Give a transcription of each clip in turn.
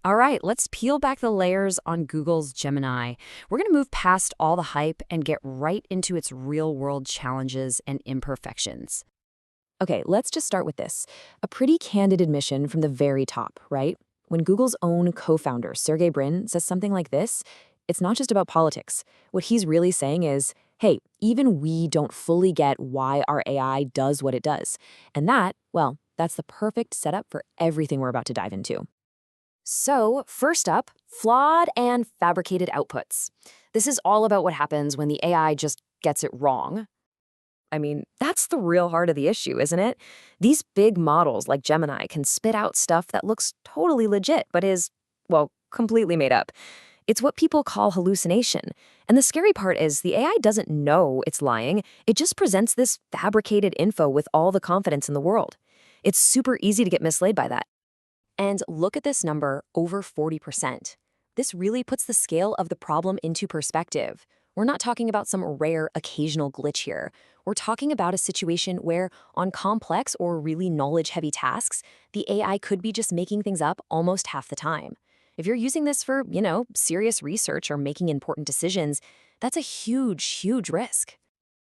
All right, let's peel back the layers on Google's Gemini. We're going to move past all the hype and get right into its real-world challenges and imperfections. Okay, let's just start with this. A pretty candid admission from the very top, right? When Google's own co-founder, Sergey Brin, says something like this, it's not just about politics. What he's really saying is, hey, even we don't fully get why our AI does what it does. And that, well, that's the perfect setup for everything we're about to dive into. So, first up, flawed and fabricated outputs. This is all about what happens when the AI just gets it wrong. I mean, that's the real heart of the issue, isn't it? These big models like Gemini can spit out stuff that looks totally legit, but is, well, completely made up. It's what people call hallucination. And the scary part is the AI doesn't know it's lying. It just presents this fabricated info with all the confidence in the world. It's super easy to get misled by that. And look at this number, over 40%. This really puts the scale of the problem into perspective. We're not talking about some rare occasional glitch here. We're talking about a situation where, on complex or really knowledge-heavy tasks, the AI could be just making things up almost half the time. If you're using this for, serious research or making important decisions, that's a huge, huge risk.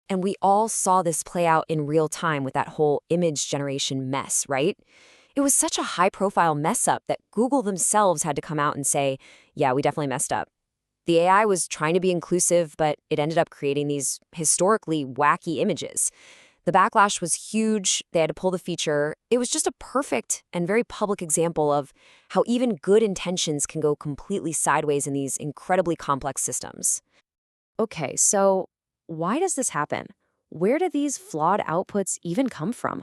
And we all saw this play out in real time with that whole image generation mess, right? It was such a high-profile mess-up that Google themselves had to come out and say, yeah, we definitely messed up. The AI was trying to be inclusive, but it ended up creating these historically wacky images. The backlash was huge. They had to pull the feature. It was just a perfect and very public example of how even good intentions can go completely sideways in these incredibly complex systems. Okay, so why does this happen? Where do these flawed outputs even come from?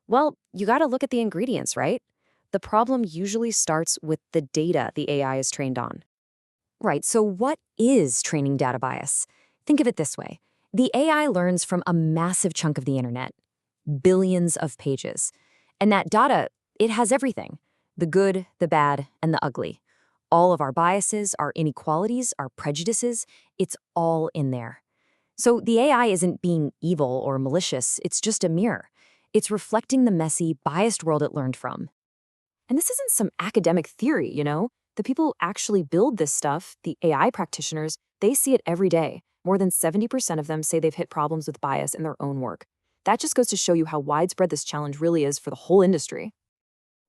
Well, you got to look at the ingredients, right? The problem usually starts with the data the AI is trained on. Right, so what is training data bias? Think of it this way. The AI learns from a massive chunk of the internet, billions of pages. And that data, it has everything, the good, the bad, and the ugly. All of our biases, our inequalities, our prejudices, it's all in there. So the AI isn't being evil or malicious, it's just a mirror. It's reflecting the messy, biased world it learned from. And this isn't some academic theory, The people who actually build this stuff, the AI practitioners, they see it every day. More than 70% of them say they've hit problems with bias in their own work. That just goes to show you how widespread this challenge really is for the whole industry.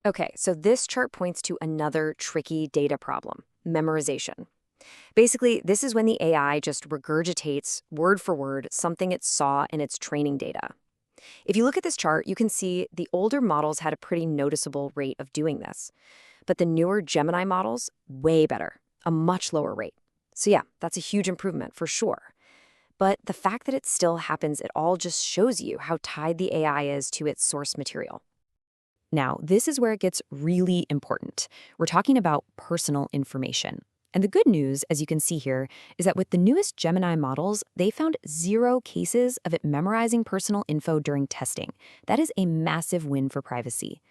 Okay, so this chart points to another tricky data problem, memorization. Basically, this is when the AI just regurgitates, word for word, something it saw in its training data. If you look at this chart, you can see the older models had a pretty noticeable rate of doing this. But the newer Gemini models, way better, a much lower rate. So yeah, that's a huge improvement for sure. But the fact that it still happens at all just shows you how tied the AI is to its source material. Now, this is where it gets really important. We're talking about personal information. And the good news, as you can see here, is that with the newest Gemini models, they found 0 cases of it memorizing personal info during testing. That is a massive win for privacy.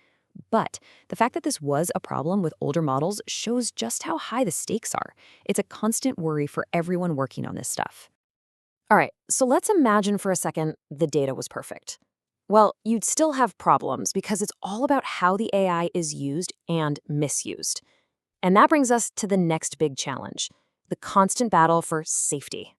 But the fact that this was a problem with older models shows just how high the stakes are. It's a constant worry for everyone working on this stuff. All right, so let's imagine for a second the data was perfect. Well, you'd still have problems because it's all about how the AI is used and misused. And that brings us to the next big challenge, the constant battle for safety.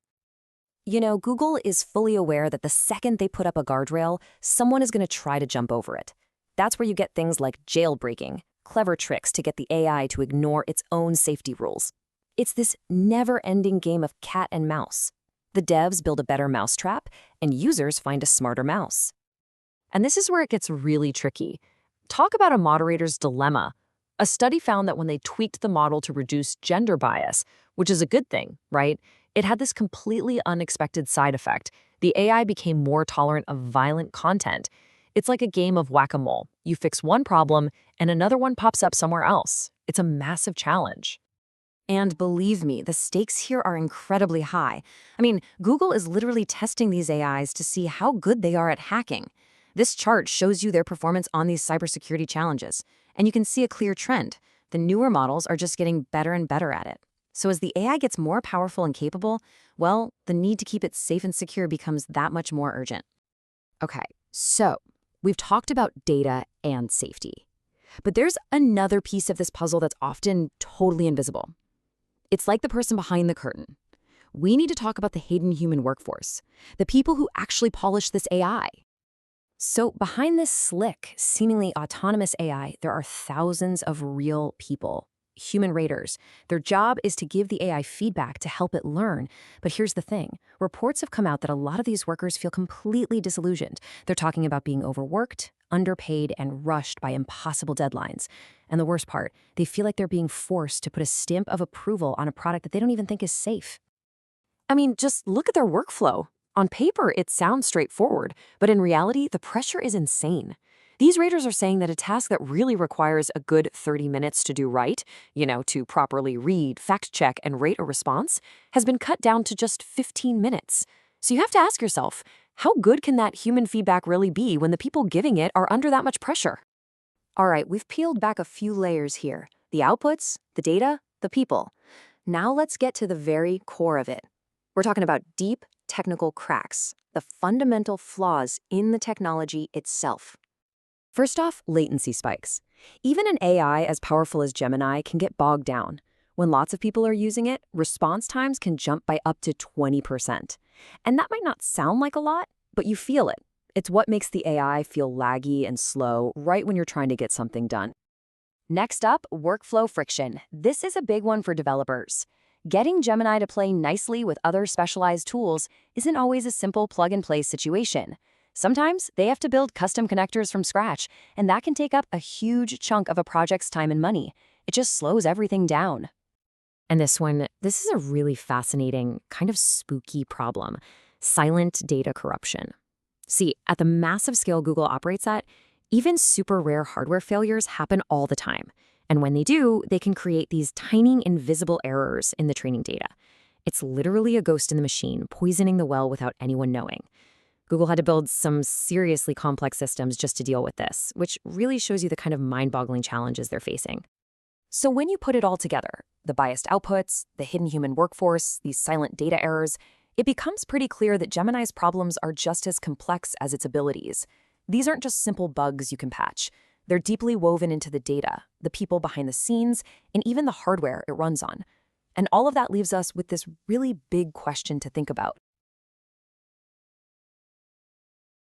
Google is fully aware that the second they put up a guardrail, someone is going to try to jump over it. That's where you get things like jailbreaking, clever tricks to get the AI to ignore its own safety rules. It's this never-ending game of cat and mouse. The devs build a better mousetrap, and users find a smarter mouse. And this is where it gets really tricky. Talk about a moderator's dilemma. A study found that when they tweaked the model to reduce gender bias, which is a good thing, right? It had this completely unexpected side effect. The AI became more tolerant of violent content. It's like a game of whack-a-mole. You fix one problem, and another one pops up somewhere else. It's a massive challenge. And believe me, the stakes here are incredibly high. I mean, Google is literally testing these AIs to see how good they are at hacking. This chart shows you their performance on these cybersecurity challenges. And you can see a clear trend. The newer models are just getting better and better at it. So as the AI gets more powerful and capable, well, the need to keep it safe and secure becomes that much more urgent. Okay, so we've talked about data and safety. But there's another piece of this puzzle that's often totally invisible. It's like the person behind the curtain. We need to talk about the hidden human workforce, the people who actually polish this AI. So behind this slick, seemingly autonomous AI, there are thousands of real people, human raters. Their job is to give the AI feedback to help it learn. But here's the thing. Reports have come out that a lot of these workers feel completely disillusioned. They're talking about being overworked, underpaid, and rushed by impossible deadlines. And the worst part, they feel like they're being forced to put a stamp of approval on a product that they don't even think is safe. I mean, just look at their workflow. On paper, it sounds straightforward, but in reality, the pressure is insane. These raters are saying that a task that really requires a good 30 minutes to do right, to properly read, fact-check, and rate a response, has been cut down to just 15 minutes. So you have to ask yourself, how good can that human feedback really be when the people giving it are under that much pressure? All right, we've peeled back a few layers here. The outputs, the data, the people. Now let's get to the very core of it. We're talking about deep technical cracks, the fundamental flaws in the technology itself. First off, latency spikes. Even an AI as powerful as Gemini can get bogged down. When lots of people are using it, response times can jump by up to 20%. And that might not sound like a lot, but you feel it. It's what makes the AI feel laggy and slow right when you're trying to get something done. Next up, workflow friction. This is a big one for developers. Getting Gemini to play nicely with other specialized tools isn't always a simple plug-and-play situation. Sometimes they have to build custom connectors from scratch, and that can take up a huge chunk of a project's time and money. It just slows everything down. And this is a really fascinating, kind of spooky problem: silent data corruption. See, at the massive scale Google operates at, even super rare hardware failures happen all the time. And when they do, they can create these tiny, invisible errors in the training data. It's literally a ghost in the machine, poisoning the well without anyone knowing. Google had to build some seriously complex systems just to deal with this, which really shows you the kind of mind-boggling challenges they're facing. So when you put it all together, the biased outputs, the hidden human workforce, these silent data errors, it becomes pretty clear that Gemini's problems are just as complex as its abilities. These aren't just simple bugs you can patch. They're deeply woven into the data, the people behind the scenes, and even the hardware it runs on. And all of that leaves us with this really big question to think about.